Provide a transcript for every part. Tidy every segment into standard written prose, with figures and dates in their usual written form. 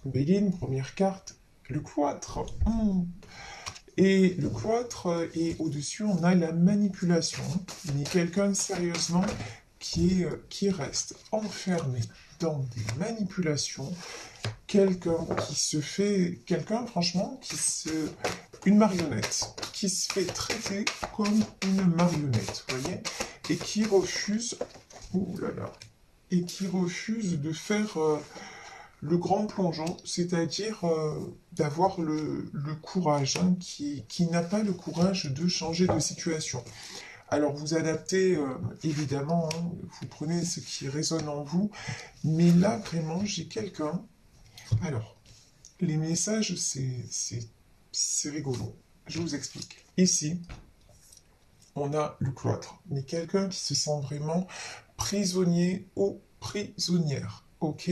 Béline, première carte, le cloître. Et le cloître, et au-dessus, on a la manipulation. Mais quelqu'un, sérieusement, qui reste enfermé dans des manipulations. Quelqu'un qui se fait... Quelqu'un, franchement, une marionnette. Qui se fait traiter comme une marionnette, vous voyez? Et qui refuse... Ouh là là. Et qui refuse de faire... le grand plongeon, c'est-à-dire d'avoir le courage, hein, qui n'a pas le courage de changer de situation. Alors vous adaptez, évidemment, hein, vous prenez ce qui résonne en vous, mais là vraiment j'ai quelqu'un. Alors, les messages, c'est rigolo. Je vous explique. Ici, on a le cloître, mais quelqu'un qui se sent vraiment prisonnier ou prisonnière, ok?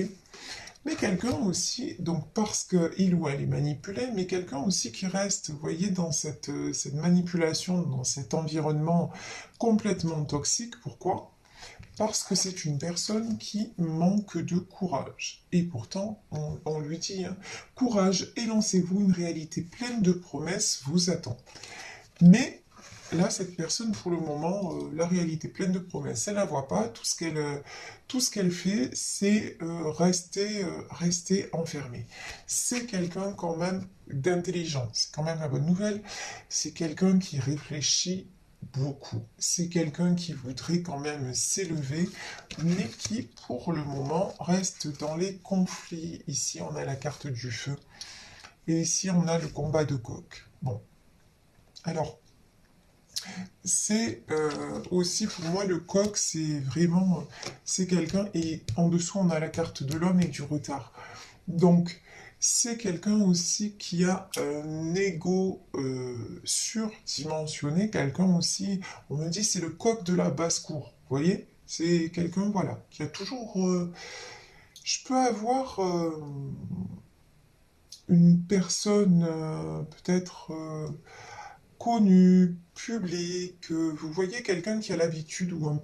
Mais quelqu'un aussi, donc parce qu'il ou elle est manipulé, mais quelqu'un aussi qui reste, vous voyez, dans cette manipulation, dans cet environnement complètement toxique. Pourquoi? Parce que c'est une personne qui manque de courage. Et pourtant, on lui dit, hein, courage et lancez-vous, une réalité pleine de promesses vous attend. Mais là, cette personne, pour le moment, la réalité pleine de promesses, elle ne la voit pas. Tout ce qu'elle fait, c'est rester enfermée. C'est quelqu'un quand même d'intelligent. C'est quand même la bonne nouvelle. C'est quelqu'un qui réfléchit beaucoup. C'est quelqu'un qui voudrait quand même s'élever, mais qui, pour le moment, reste dans les conflits. Ici, on a la carte du feu. Et ici, on a le combat de coq. Bon. Alors, c'est aussi pour moi le coq, c'est vraiment, c'est quelqu'un, et en dessous on a la carte de l'homme et du retard. Donc c'est quelqu'un aussi qui a un ego surdimensionné, quelqu'un aussi, on me dit c'est le coq de la basse-cour, vous voyez? C'est quelqu'un, voilà, qui a toujours... je peux avoir une personne peut-être... connu, public, vous voyez quelqu'un qui a l'habitude, ou un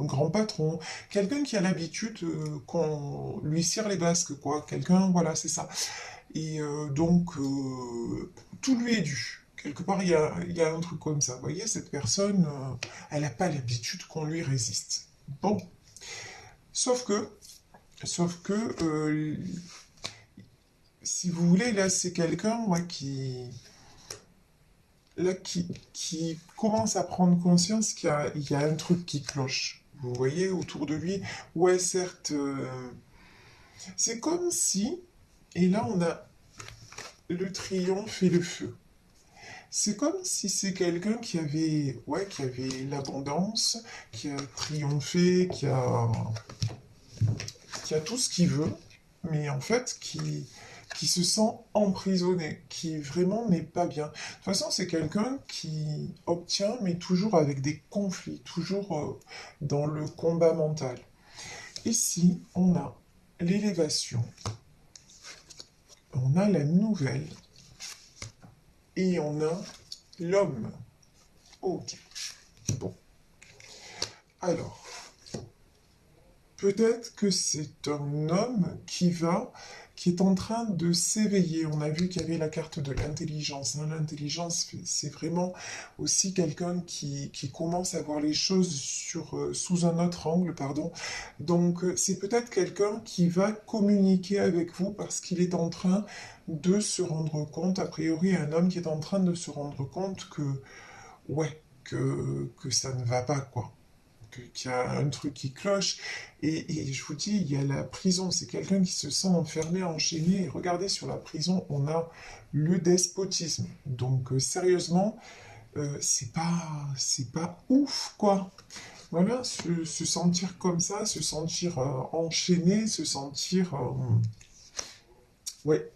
grand patron, quelqu'un qui a l'habitude qu'on lui cire les basques, quoi, quelqu'un, voilà, c'est ça. Et donc, tout lui est dû. Quelque part, il y a un truc comme ça. Vous voyez, cette personne, elle n'a pas l'habitude qu'on lui résiste. Bon, sauf que, sauf que, si vous voulez, là, c'est quelqu'un, moi, là, qui commence à prendre conscience qu'il y a un truc qui cloche. Vous voyez, autour de lui, ouais, certes, c'est comme si, et là on a le triomphe et le feu. C'est comme si c'est quelqu'un qui avait l'abondance, qui a triomphé, qui a tout ce qu'il veut, mais en fait qui se sent emprisonné, qui vraiment n'est pas bien. De toute façon, c'est quelqu'un qui obtient, mais toujours avec des conflits, toujours dans le combat mental. Ici, on a l'élévation, on a la nouvelle, et on a l'homme. Ok. Bon. Alors, peut-être que c'est un homme qui est en train de s'éveiller. On a vu qu'il y avait la carte de l'intelligence, hein. L'intelligence, c'est vraiment aussi quelqu'un qui commence à voir les choses sous un autre angle, pardon. Donc, c'est peut-être quelqu'un qui va communiquer avec vous parce qu'il est en train de se rendre compte, a priori, un homme qui est en train de se rendre compte ouais, que ça ne va pas, quoi, qu'il y a un truc qui cloche. Et je vous dis, il y a la prison, c'est quelqu'un qui se sent enfermé, enchaîné. Et regardez, sur la prison, on a le despotisme. Donc, sérieusement, c'est pas ouf, quoi. Voilà, se sentir comme ça, se sentir enchaîné, se sentir... ouais,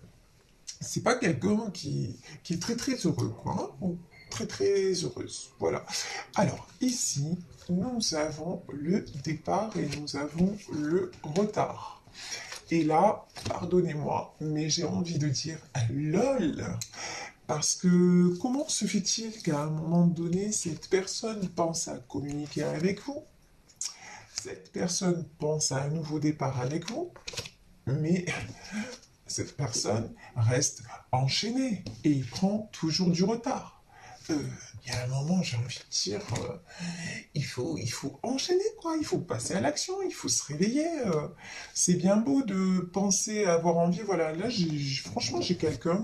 c'est pas quelqu'un qui est très très heureux, quoi, hein, ou très très heureuse. Voilà. Alors, ici, nous avons le départ et nous avons le retard. Et là, pardonnez-moi, mais j'ai envie de dire LOL. Parce que comment se fait-il qu'à un moment donné, cette personne pense à communiquer avec vous, cette personne pense à un nouveau départ avec vous, mais cette personne reste enchaînée et il prend toujours du retard. Il y a un moment, j'ai envie de dire, il faut enchaîner, quoi. Il faut passer à l'action, il faut se réveiller. C'est bien beau de penser avoir envie. Voilà, là, franchement, j'ai quelqu'un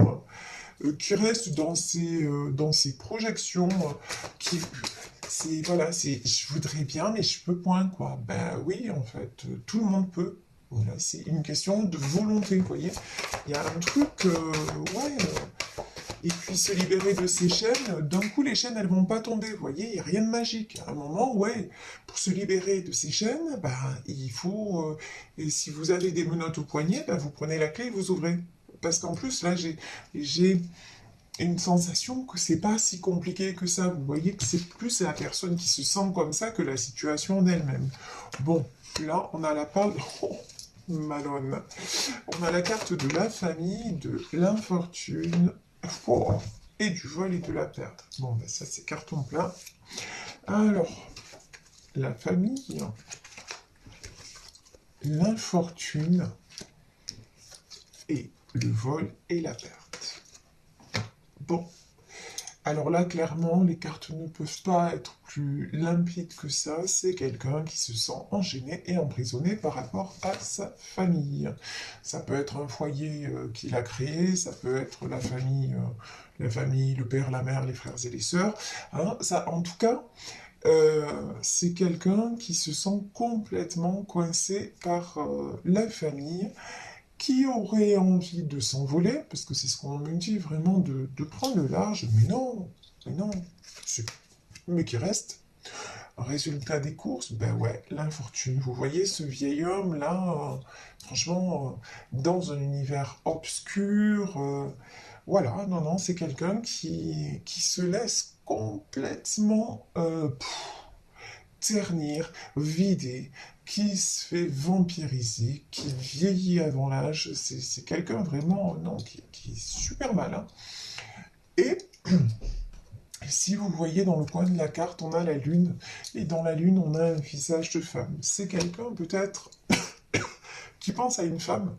qui reste dans ses projections, qui, voilà, je voudrais bien, mais je peux point, quoi. Ben oui, en fait, tout le monde peut. Voilà, c'est une question de volonté, vous voyez. Il y a un truc, ouais. Et puis se libérer de ces chaînes, d'un coup les chaînes elles vont pas tomber, vous voyez, il n'y a rien de magique. À un moment, ouais, pour se libérer de ces chaînes, bah, il faut, et si vous avez des menottes au poignet, bah, vous prenez la clé et vous ouvrez. Parce qu'en plus, là, j'ai une sensation que c'est pas si compliqué que ça. Vous voyez que c'est plus la personne qui se sent comme ça que la situation d'elle-même. Bon, là, on a la parole... Oh, Malone. On a la carte de la famille, de l'infortune, oh, et du vol et de la perte. Bon, ben ça, c'est carton plein. Alors, la famille, l'infortune, et le vol et la perte. Bon. Alors là, clairement, les cartes ne peuvent pas être plus limpides que ça. C'est quelqu'un qui se sent enchaîné et emprisonné par rapport à sa famille. Ça peut être un foyer qu'il a créé, ça peut être la famille, le père, la mère, les frères et les sœurs. Hein, ça, en tout cas, c'est quelqu'un qui se sent complètement coincé par la famille, qui aurait envie de s'envoler, parce que c'est ce qu'on me dit vraiment, de prendre le large, mais non, mais qui reste. Résultat des courses, ben ouais, l'infortune. Vous voyez ce vieil homme-là, franchement, dans un univers obscur, voilà, non, c'est quelqu'un qui se laisse complètement ternir, vider, qui se fait vampiriser, qui vieillit avant l'âge. C'est quelqu'un vraiment, non, qui est super malin. Et si vous voyez dans le coin de la carte, on a la lune, et dans la lune, on a un visage de femme. C'est quelqu'un peut-être qui pense à une femme,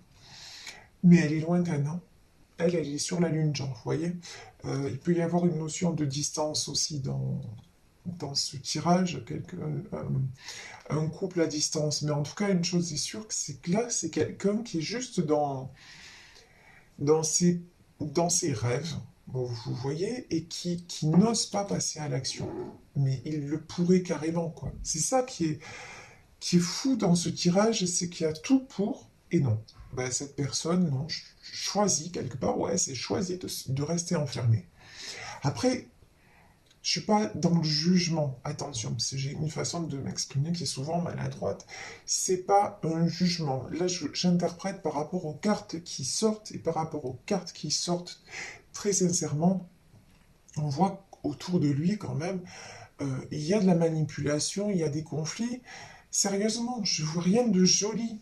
mais elle est lointaine, hein. Elle est sur la lune, genre, vous voyez. Il peut y avoir une notion de distance aussi dans ce tirage, un couple à distance. Mais en tout cas, une chose est sûre, c'est que là, c'est quelqu'un qui est juste dans ses, dans ses rêves, bon, vous voyez, et qui n'ose pas passer à l'action. Mais il le pourrait carrément, quoi. C'est ça qui est fou dans ce tirage, c'est qu'il y a tout pour et non. Ben, cette personne, non, choisit quelque part, ouais, c'est choisi de rester enfermé. Après, je suis pas dans le jugement, attention, parce que j'ai une façon de m'exprimer qui est souvent maladroite. C'est pas un jugement. Là, j'interprète par rapport aux cartes qui sortent et par rapport aux cartes qui sortent. Très sincèrement, on voit autour de lui quand même, il y a de la manipulation, il y a des conflits. Sérieusement, je vois rien de joli.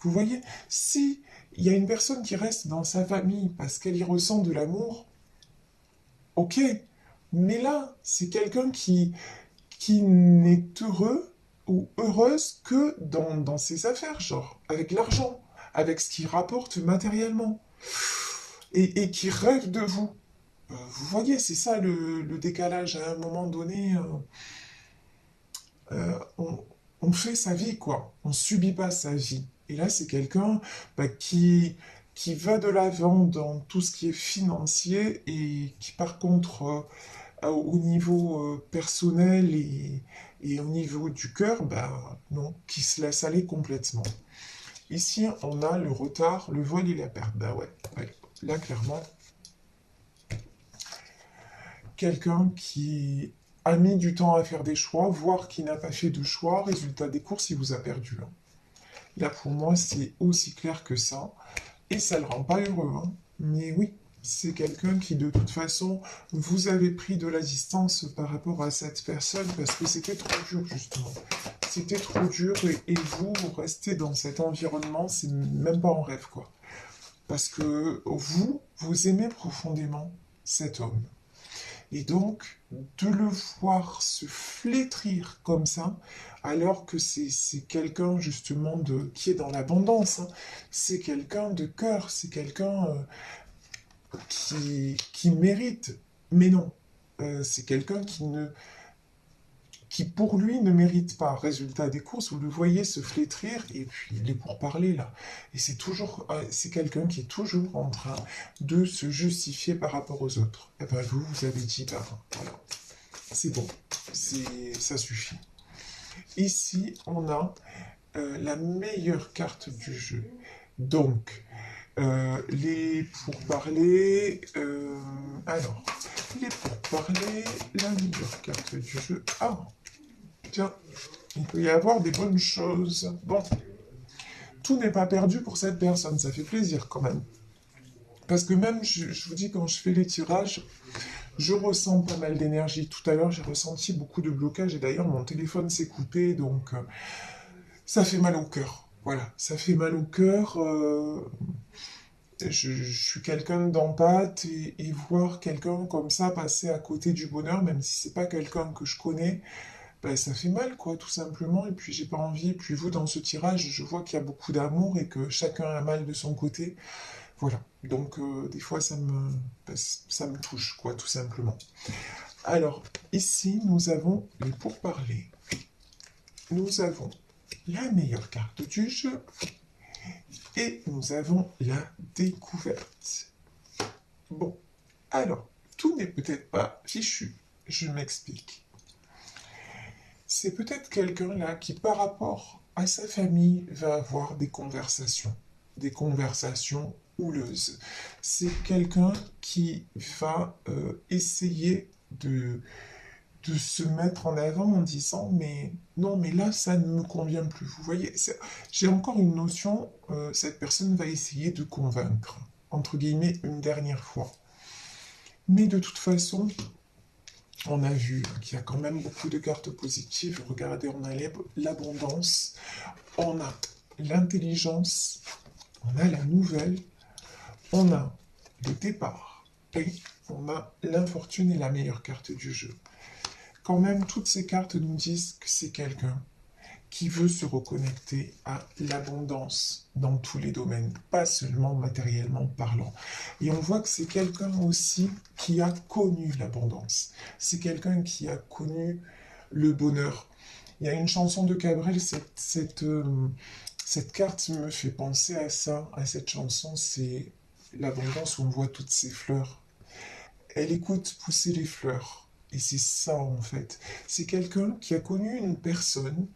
Vous voyez, si il y a une personne qui reste dans sa famille parce qu'elle y ressent de l'amour, ok. Mais là, c'est quelqu'un qui n'est heureux ou heureuse que dans ses affaires, genre, avec l'argent, avec ce qu'il rapporte matériellement, et qui rêve de vous. Vous voyez, c'est ça le décalage. À un moment donné, on fait sa vie, quoi. On subit pas sa vie. Et là, c'est quelqu'un bah, qui va de l'avant dans tout ce qui est financier et qui, par contre, au niveau personnel et au niveau du cœur, bah, non, qui se laisse aller complètement. Ici, on a le retard, le vol et la perte. Bah ouais, ouais. Là, clairement, quelqu'un qui a mis du temps à faire des choix, voire qui n'a pas fait de choix, résultat des courses, il vous a perdu. Hein. Là, pour moi, c'est aussi clair que ça. Et ça ne le rend pas heureux. Hein. Mais oui, c'est quelqu'un qui, de toute façon, vous avez pris de la distance par rapport à cette personne parce que c'était trop dur, justement. C'était trop dur et vous restez dans cet environnement, c'est même pas en rêve, quoi. Parce que vous aimez profondément cet homme. Et donc, de le voir se flétrir comme ça, alors que c'est quelqu'un justement qui est dans l'abondance, hein. C'est quelqu'un de cœur, c'est quelqu'un qui mérite. Mais non, c'est quelqu'un qui pour lui ne mérite pas. Résultat des courses, vous le voyez se flétrir et puis il est pour parler là. Et c'est toujours, c'est quelqu'un qui est toujours en train de se justifier par rapport aux autres. Et ben vous avez dit, ben voilà, c'est bon, ça suffit. Ici, on a la meilleure carte du jeu. Donc, les pourparlers. Alors, les pourparlers, la meilleure carte du jeu. Ah, tiens, il peut y avoir des bonnes choses. Bon, tout n'est pas perdu pour cette personne, ça fait plaisir quand même. Parce que même, je vous dis, quand je fais les tirages, je ressens pas mal d'énergie. Tout à l'heure, j'ai ressenti beaucoup de blocage et d'ailleurs, mon téléphone s'est coupé, donc ça fait mal au cœur. Voilà, ça fait mal au cœur. Je suis quelqu'un d'empathe et voir quelqu'un comme ça passer à côté du bonheur, même si c'est pas quelqu'un que je connais, ben, ça fait mal, quoi, tout simplement. Et puis j'ai pas envie. Et puis vous, dans ce tirage, je vois qu'il y a beaucoup d'amour et que chacun a mal de son côté. Voilà. Donc des fois, ça me touche, quoi, tout simplement. Alors, ici, nous avons les pourparlers. Nous avons la meilleure carte du jeu. Et nous avons la découverte. Bon, alors, tout n'est peut-être pas fichu. Je m'explique. C'est peut-être quelqu'un là qui, par rapport à sa famille, va avoir des conversations houleuses. C'est quelqu'un qui va essayer de se mettre en avant en disant mais non mais là ça ne me convient plus. Vous voyez, j'ai encore une notion, cette personne va essayer de convaincre, entre guillemets, une dernière fois. Mais de toute façon, on a vu qu'il y a quand même beaucoup de cartes positives. Regardez, on a l'abondance, on a l'intelligence, on a la nouvelle, on a le départ et on a l'infortune et la meilleure carte du jeu. Quand même, toutes ces cartes nous disent que c'est quelqu'un qui veut se reconnecter à l'abondance dans tous les domaines, pas seulement matériellement parlant. Et on voit que c'est quelqu'un aussi qui a connu l'abondance. C'est quelqu'un qui a connu le bonheur. Il y a une chanson de Cabrel, cette carte me fait penser à ça, à cette chanson, c'est l'abondance où on voit toutes ces fleurs. Elle écoute pousser les fleurs. Et c'est ça en fait. C'est quelqu'un qui a connu une personne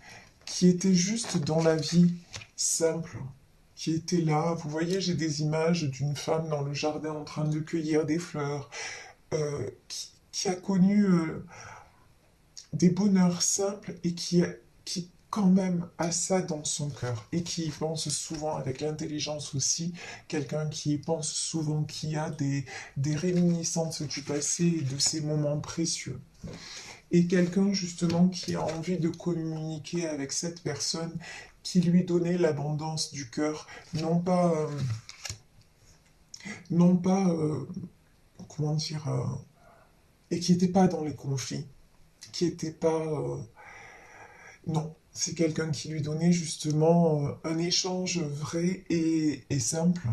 qui était juste dans la vie simple, qui était là. Vous voyez, j'ai des images d'une femme dans le jardin en train de cueillir des fleurs, qui a connu des bonheurs simples et qui quand même a ça dans son cœur et qui y pense souvent avec l'intelligence aussi, quelqu'un qui y pense souvent, qui a des réminiscences du passé et de ces moments précieux. Et quelqu'un justement qui a envie de communiquer avec cette personne qui lui donnait l'abondance du cœur, non pas, comment dire, et qui n'était pas dans les conflits, qui n'était pas, non, c'est quelqu'un qui lui donnait justement un échange vrai et simple,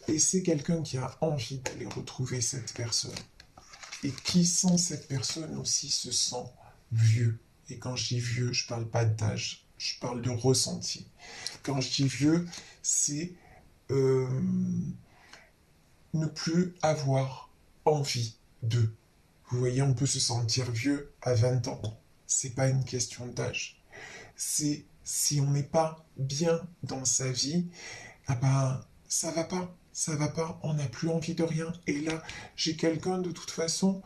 et c'est quelqu'un qui a envie d'aller retrouver cette personne, et qui sans cette personne aussi se sent vieux. Et quand je dis vieux, je parle pas d'âge, je parle de ressenti. Quand je dis vieux, c'est euh, ne plus avoir envie de. Vous voyez, on peut se sentir vieux à 20 ans. C'est pas une question d'âge. C'est si on n'est pas bien dans sa vie, ah ben, ça va pas. Ça va pas, on n'a plus envie de rien. Et là, j'ai quelqu'un de toute façon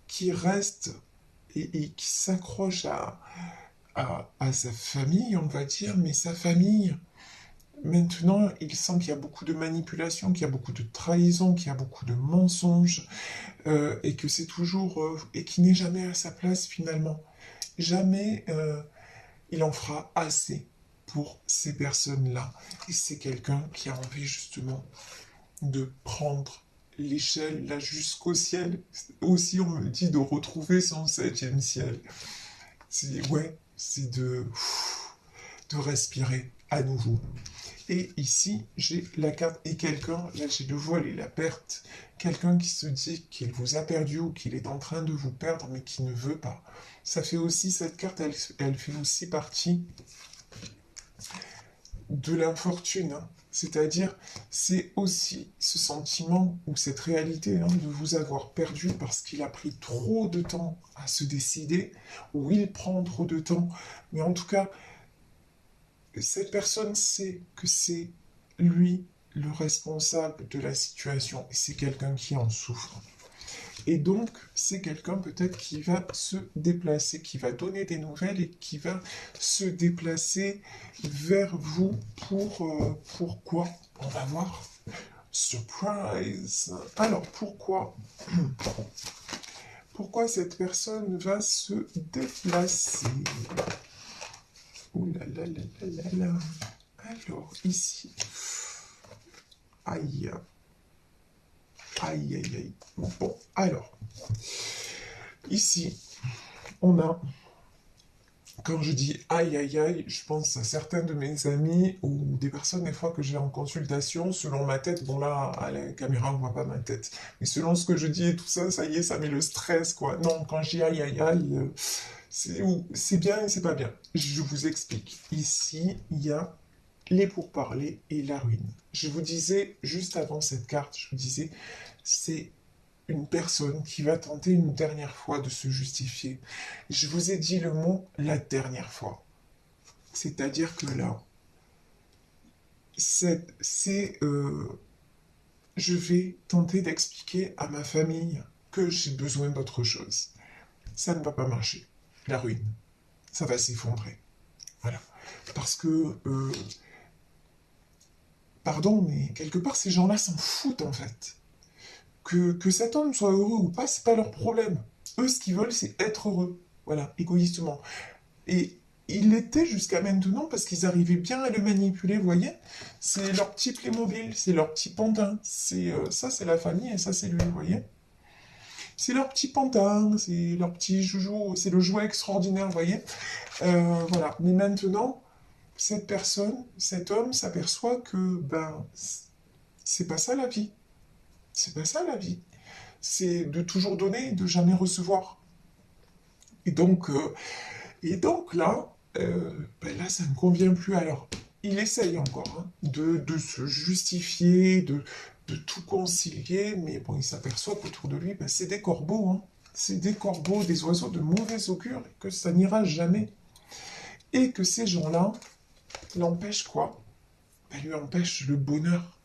qui reste et qui s'accroche à sa famille, on va dire, mais sa famille, maintenant, il sent qu'il y a beaucoup de manipulation, qu'il y a beaucoup de trahison, qu'il y a beaucoup de mensonges, et que c'est toujours, et qu'il n'est jamais à sa place finalement. Jamais il en fera assez pour ces personnes-là. Et c'est quelqu'un qui a envie justement de prendre l'échelle, là, jusqu'au ciel. Aussi, on me dit de retrouver son septième ciel. Ouais, c'est de respirer à nouveau. Et ici, j'ai la carte et quelqu'un, là j'ai le voile et la perte, quelqu'un qui se dit qu'il vous a perdu ou qu'il est en train de vous perdre mais qui ne veut pas. Ça fait aussi, cette carte, elle fait aussi partie de l'infortune, hein. C'est-à-dire, c'est aussi ce sentiment ou cette réalité, hein, de vous avoir perdu parce qu'il a pris trop de temps à se décider, ou il prend trop de temps. Mais en tout cas, cette personne sait que c'est lui le responsable de la situation et c'est quelqu'un qui en souffre. Et donc, c'est quelqu'un peut-être qui va se déplacer, qui va donner des nouvelles et qui va se déplacer vers vous pourquoi? On va voir. Surprise! Alors, pourquoi? Pourquoi cette personne va se déplacer? Ouh là là là là là là. Alors, ici. Aïe. Aïe, aïe, aïe. Bon, alors. Ici, on a, quand je dis aïe, aïe, aïe, je pense à certains de mes amis ou des personnes, des fois, que j'ai en consultation, selon ma tête. Bon, là, à la caméra, on voit pas ma tête. Mais selon ce que je dis et tout ça, ça y est, ça met le stress, quoi. Non, quand je dis aïe, aïe, aïe, c'est bien et c'est pas bien. Je vous explique. Ici, il y a les pourparlers et la ruine. Je vous disais, juste avant cette carte, je vous disais, c'est une personne qui va tenter une dernière fois de se justifier. Je vous ai dit le mot la dernière fois. C'est-à-dire que là, je vais tenter d'expliquer à ma famille que j'ai besoin d'autre chose. Ça ne va pas marcher. La ruine. Ça va s'effondrer. Voilà. Parce que pardon, mais quelque part, ces gens-là s'en foutent, en fait. Que cet homme soit heureux ou pas, c'est pas leur problème. Eux, ce qu'ils veulent, c'est être heureux. Voilà, égoïstement. Et il l'était jusqu'à maintenant parce qu'ils arrivaient bien à le manipuler, vous voyez. C'est leur petit Playmobil, c'est leur petit pantin. Ça, c'est la famille et ça, c'est lui, vous voyez. C'est leur petit pantin, c'est leur petit joujou, c'est le jouet extraordinaire, vous voyez. Voilà. Mais maintenant, cette personne, cet homme s'aperçoit que, ben, c'est pas ça la vie. C'est pas ça la vie. C'est de toujours donner et de jamais recevoir. Et donc, euh, et donc là, ben là, ça ne convient plus. Alors, il essaye encore, hein, de se justifier, de tout concilier, mais bon, il s'aperçoit qu'autour de lui, ben, c'est des corbeaux, hein. C'est des corbeaux, des oiseaux de mauvais augure, et que ça n'ira jamais. Et que ces gens-là l'empêchent quoi? Ben, lui empêchent le bonheur.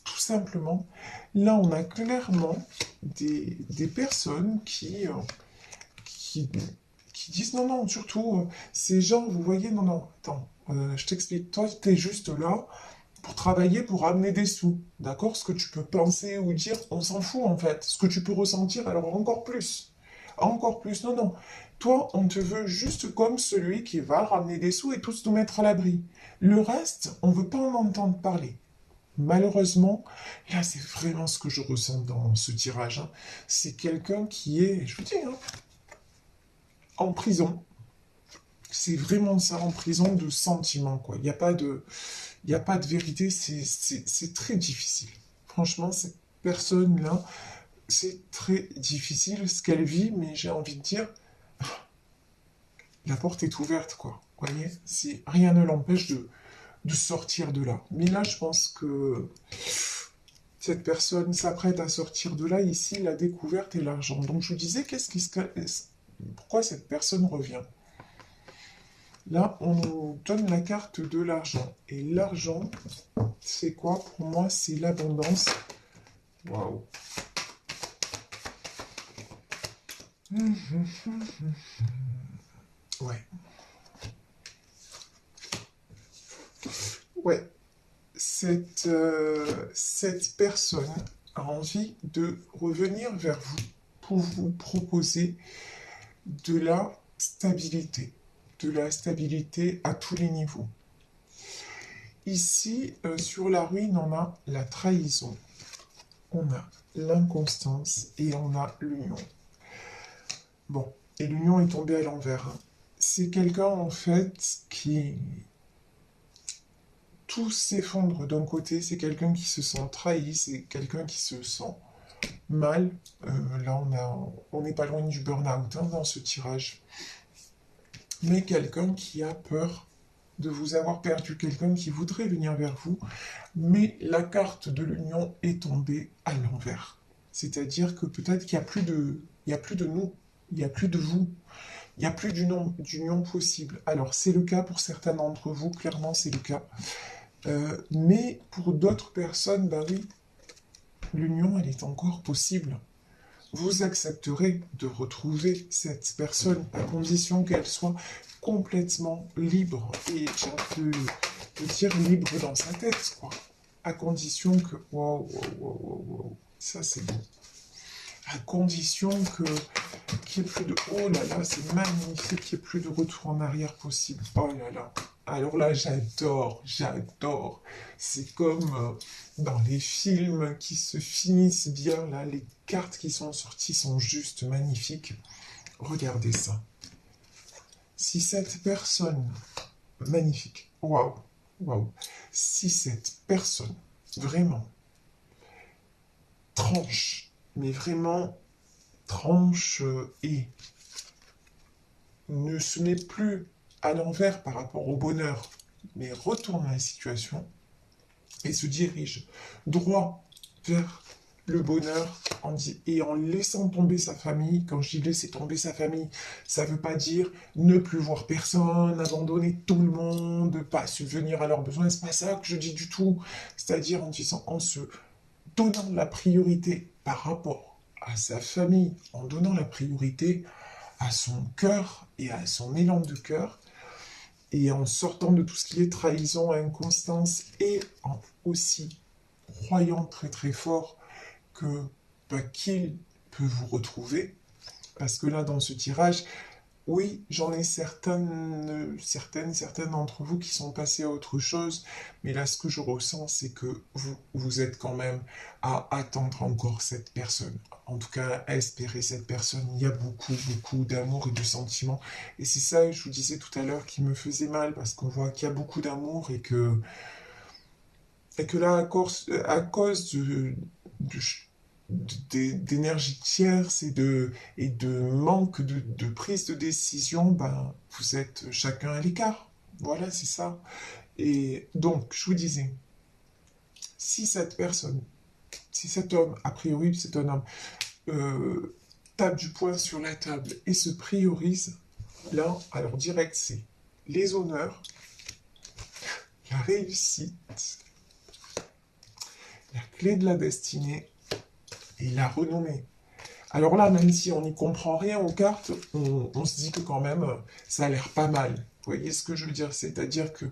Tout simplement. Là, on a clairement des personnes qui, qui disent non, non, surtout, ces gens, vous voyez, non, non, attends, je t'explique, toi, tu es juste là pour travailler, pour amener des sous, d'accord? Ce que tu peux penser ou dire, on s'en fout, en fait. Ce que tu peux ressentir, alors encore plus. Encore plus, non, non. Toi, on te veut juste comme celui qui va ramener des sous et tous nous mettre à l'abri. Le reste, on ne veut pas en entendre parler. Malheureusement, là, c'est vraiment ce que je ressens dans ce tirage, hein. C'est quelqu'un qui est, je vous dis, hein, en prison. C'est vraiment ça, en prison de sentiments, quoi. Il n'y a pas de vérité, c'est très difficile. Franchement, cette personne-là, c'est très difficile ce qu'elle vit, mais j'ai envie de dire, la porte est ouverte, quoi. Vous voyez, rien ne l'empêche de sortir de là. Mais là, je pense que cette personne s'apprête à sortir de là, ici, la découverte et l'argent. Donc je vous disais, pourquoi cette personne revient? Là, on nous donne la carte de l'argent. Et l'argent, c'est quoi? Pour moi, c'est l'abondance. Waouh. Ouais. Ouais. Cette personne a envie de revenir vers vous pour vous proposer de la stabilité. De la stabilité à tous les niveaux. Ici, sur la ruine, on a la trahison. on a l'inconstance et on a l'union. Bon, et l'union est tombée à l'envers. Hein. C'est quelqu'un, en fait, qui... Tout s'effondre d'un côté, c'est quelqu'un qui se sent trahi, c'est quelqu'un qui se sent mal. Là, on n'est pas loin du burn-out hein, dans ce tirage. Mais quelqu'un qui a peur de vous avoir perdu, quelqu'un qui voudrait venir vers vous, mais la carte de l'union est tombée à l'envers. C'est-à-dire que peut-être qu'il n'y a plus de, il y a plus de nous, il n'y a plus de vous, il n'y a plus d'union possible. Alors c'est le cas pour certains d'entre vous, clairement c'est le cas. Mais pour d'autres personnes, bah oui, l'union elle est encore possible. Vous accepterez de retrouver cette personne à condition qu'elle soit complètement libre et j'ai envie de dire libre dans sa tête, quoi. À condition que... Wow, wow, wow, wow, wow. Ça, c'est bon. À condition que qu'il n'y ait plus de... Oh là là, c'est magnifique qu'il n'y ait plus de retour en arrière possible. Oh là là. Alors là, j'adore, j'adore. C'est comme dans les films qui se finissent bien, là, les cartes qui sont sorties sont juste magnifiques. Regardez ça. Si cette personne... Magnifique. Waouh, waouh. Si cette personne, vraiment, tranche, mais vraiment tranche et ne se met plus à l'envers par rapport au bonheur, mais retourne la situation et se dirige droit vers le bonheur et en laissant tomber sa famille. Quand je dis laisser tomber sa famille, ça ne veut pas dire ne plus voir personne, abandonner tout le monde, pas subvenir à leurs besoins, c'est pas ça que je dis du tout. C'est-à-dire en se donnant la priorité par rapport à sa famille, en donnant la priorité à son cœur et à son élan de cœur, et en sortant de tout ce qui est trahison, inconstance, et en aussi croyant très très fort que qu'il peut vous retrouver, parce que là dans ce tirage, oui, j'en ai certaines d'entre vous qui sont passées à autre chose, mais là, ce que je ressens, c'est que vous êtes quand même à attendre encore cette personne. En tout cas, à espérer cette personne. Il y a beaucoup, beaucoup d'amour et de sentiments. Et c'est ça, je vous disais tout à l'heure, qui me faisait mal, parce qu'on voit qu'il y a beaucoup d'amour et que là, à cause d'énergie tierce et de manque de prise de décision, ben, vous êtes chacun à l'écart. Voilà, c'est ça. Et donc, je vous disais, si cette personne, si cet homme, a priori c'est un homme, tape du poing sur la table et se priorise, là, alors direct, c'est les honneurs, la réussite, la clé de la destinée et la renommée. Alors là, même si on n'y comprend rien aux cartes, on se dit que quand même, ça a l'air pas mal. Vous voyez ce que je veux dire? C'est-à-dire que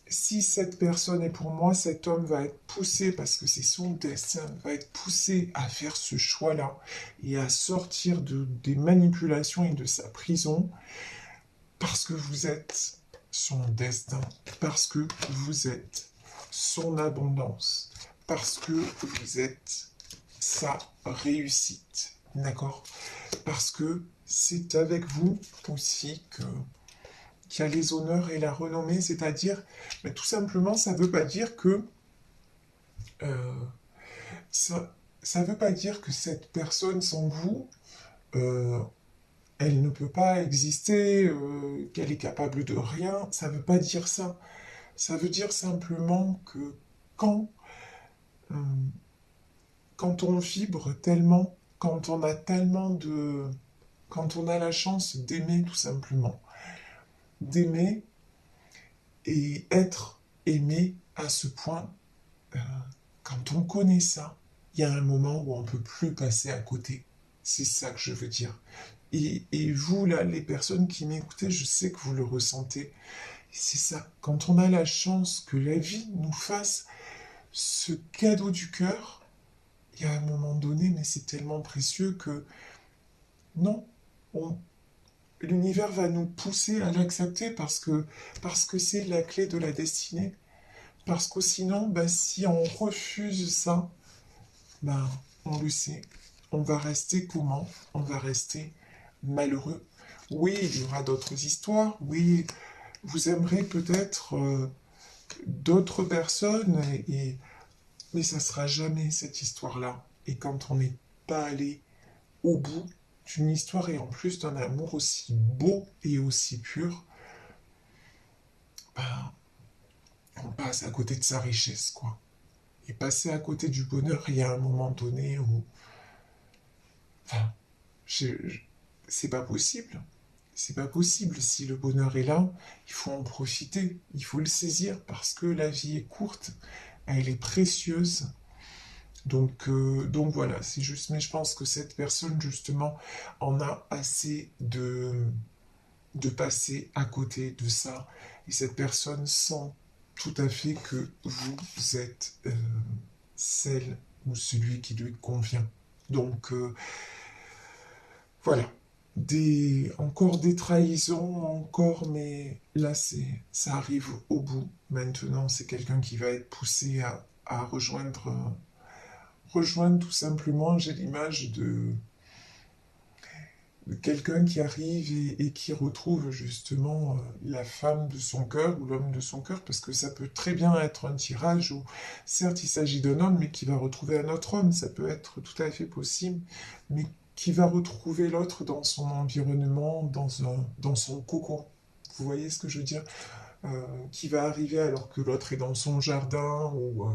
si cette personne est pour moi, cet homme va être poussé, parce que c'est son destin, va être poussé à faire ce choix-là et à sortir des manipulations et de sa prison, parce que vous êtes son destin, parce que vous êtes son abondance, parce que vous êtes sa réussite, d'accord? Parce que c'est avec vous aussi qu'il y a les honneurs et la renommée, c'est-à-dire, mais tout simplement, ça ne veut pas dire que euh, ça veut pas dire que cette personne sans vous, euh, elle ne peut pas exister, qu'elle est capable de rien. Ça veut pas dire ça. Ça veut dire simplement que quand euh, quand on vibre tellement, quand on a la chance d'aimer tout simplement, d'aimer et être aimé à ce point, euh, quand on connaît ça, il y a un moment où on ne peut plus passer à côté. C'est ça que je veux dire. Et vous, là, les personnes qui m'écoutez, je sais que vous le ressentez. C'est ça. Quand on a la chance que la vie nous fasse ce cadeau du cœur, il y a un moment donné, mais c'est tellement précieux que non, on- l'univers va nous pousser à l'accepter parce que c'est la clé de la destinée. Parce que sinon, bah, si on refuse ça, ben, on le sait. On va rester comment? On va rester malheureux. Oui, il y aura d'autres histoires. Oui, vous aimerez peut-être d'autres personnes, mais ça sera jamais cette histoire-là. Et quand on n'est pas allé au bout d'une histoire et en plus d'un amour aussi beau et aussi pur, ben, on passe à côté de sa richesse, quoi. Et passer à côté du bonheur, il y a un moment donné où, enfin, c'est pas possible. C'est pas possible. Si le bonheur est là, il faut en profiter, il faut le saisir parce que la vie est courte, elle est précieuse. Donc voilà, c'est juste. Mais je pense que cette personne, justement, en a assez de passer à côté de ça. Et cette personne sent tout à fait que vous êtes celle ou celui qui lui convient. Donc voilà. Encore des trahisons, encore, mais là, ça arrive au bout. Maintenant, c'est quelqu'un qui va être poussé à rejoindre tout simplement, j'ai l'image de quelqu'un qui arrive et qui retrouve justement la femme de son cœur ou l'homme de son cœur, parce que ça peut très bien être un tirage où, certes, il s'agit d'un homme, mais qui va retrouver un autre homme, ça peut être tout à fait possible, mais qui va retrouver l'autre dans son environnement, dans son cocon. Vous voyez ce que je veux dire? Qui va arriver alors que l'autre est dans son jardin, ou...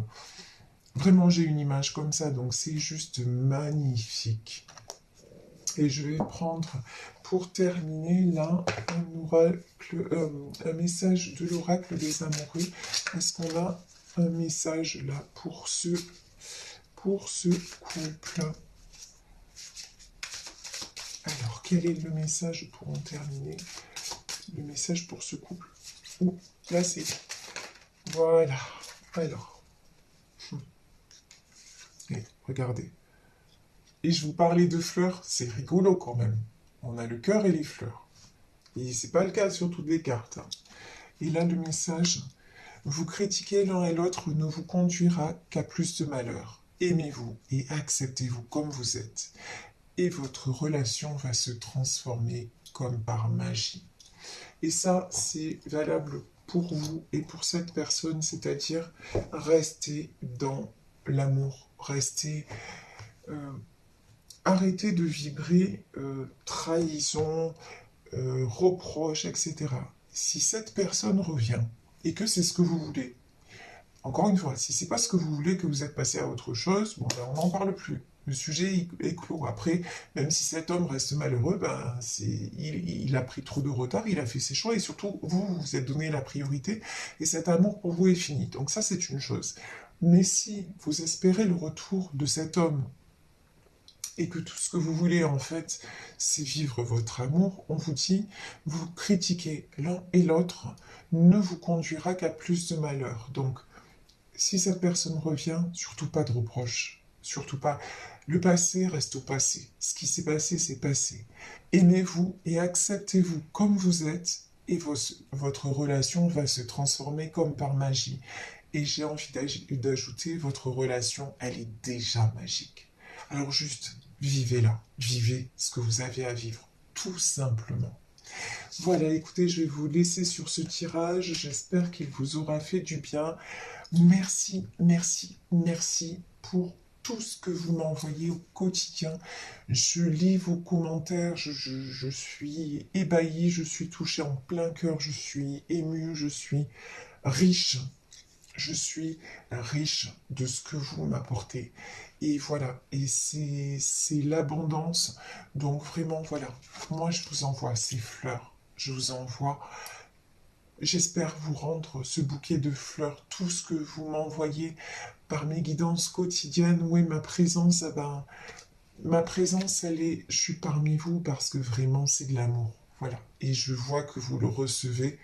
Vraiment, j'ai une image comme ça, donc c'est juste magnifique. Et je vais prendre, pour terminer, là, un message de l'oracle des amoureux. Est-ce qu'on a un message là pour ce couple? Alors, quel est le message pour en terminer? Le message pour ce couple. Ouh, là, c'est... Voilà. Alors. Et regardez. Et je vous parlais de fleurs, c'est rigolo quand même. On a le cœur et les fleurs. Et c'est pas le cas sur toutes les cartes, hein. Et là, le message, vous critiquer l'un et l'autre ne vous conduira qu'à plus de malheur. Aimez-vous et acceptez-vous comme vous êtes. Et votre relation va se transformer comme par magie. Et ça, c'est valable pour vous et pour cette personne, c'est-à-dire restez dans l'amour, restez... arrêtez de vibrer trahison, reproche, etc. Si cette personne revient et que c'est ce que vous voulez, encore une fois, si c'est pas ce que vous voulez, que vous êtes passé à autre chose, bon, ben, on n'en parle plus. Le sujet est clos. Après, même si cet homme reste malheureux, ben, il a pris trop de retard, il a fait ses choix, et surtout, vous vous êtes donné la priorité, et cet amour pour vous est fini. Donc ça, c'est une chose. Mais si vous espérez le retour de cet homme, et que tout ce que vous voulez, en fait, c'est vivre votre amour, on vous dit, vous critiquez l'un et l'autre, ne vous conduira qu'à plus de malheur. Donc, si cette personne revient, surtout pas de reproches. Surtout pas. Le passé reste au passé. Ce qui s'est passé, c'est passé. Aimez-vous et acceptez-vous comme vous êtes et votre relation va se transformer comme par magie. Et j'ai envie d'ajouter, votre relation, elle est déjà magique. Alors juste, vivez-la. Vivez ce que vous avez à vivre. Tout simplement. Voilà, écoutez, je vais vous laisser sur ce tirage. J'espère qu'il vous aura fait du bien. Merci, merci, merci pour tout ce que vous m'envoyez au quotidien. Je lis vos commentaires, je suis ébahi, je suis touché en plein cœur, je suis ému, je suis riche. Je suis riche de ce que vous m'apportez. Et voilà, et c'est l'abondance. Donc vraiment, voilà, moi je vous envoie ces fleurs. Je vous envoie... J'espère vous rendre ce bouquet de fleurs, tout ce que vous m'envoyez par mes guidances quotidiennes. Oui, ma présence, eh ben, ma présence, je suis parmi vous parce que vraiment, c'est de l'amour. Voilà. Et je vois que vous le recevez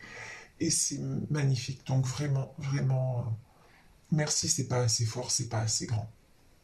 et c'est magnifique. Donc vraiment, vraiment, merci, c'est pas assez fort, c'est pas assez grand.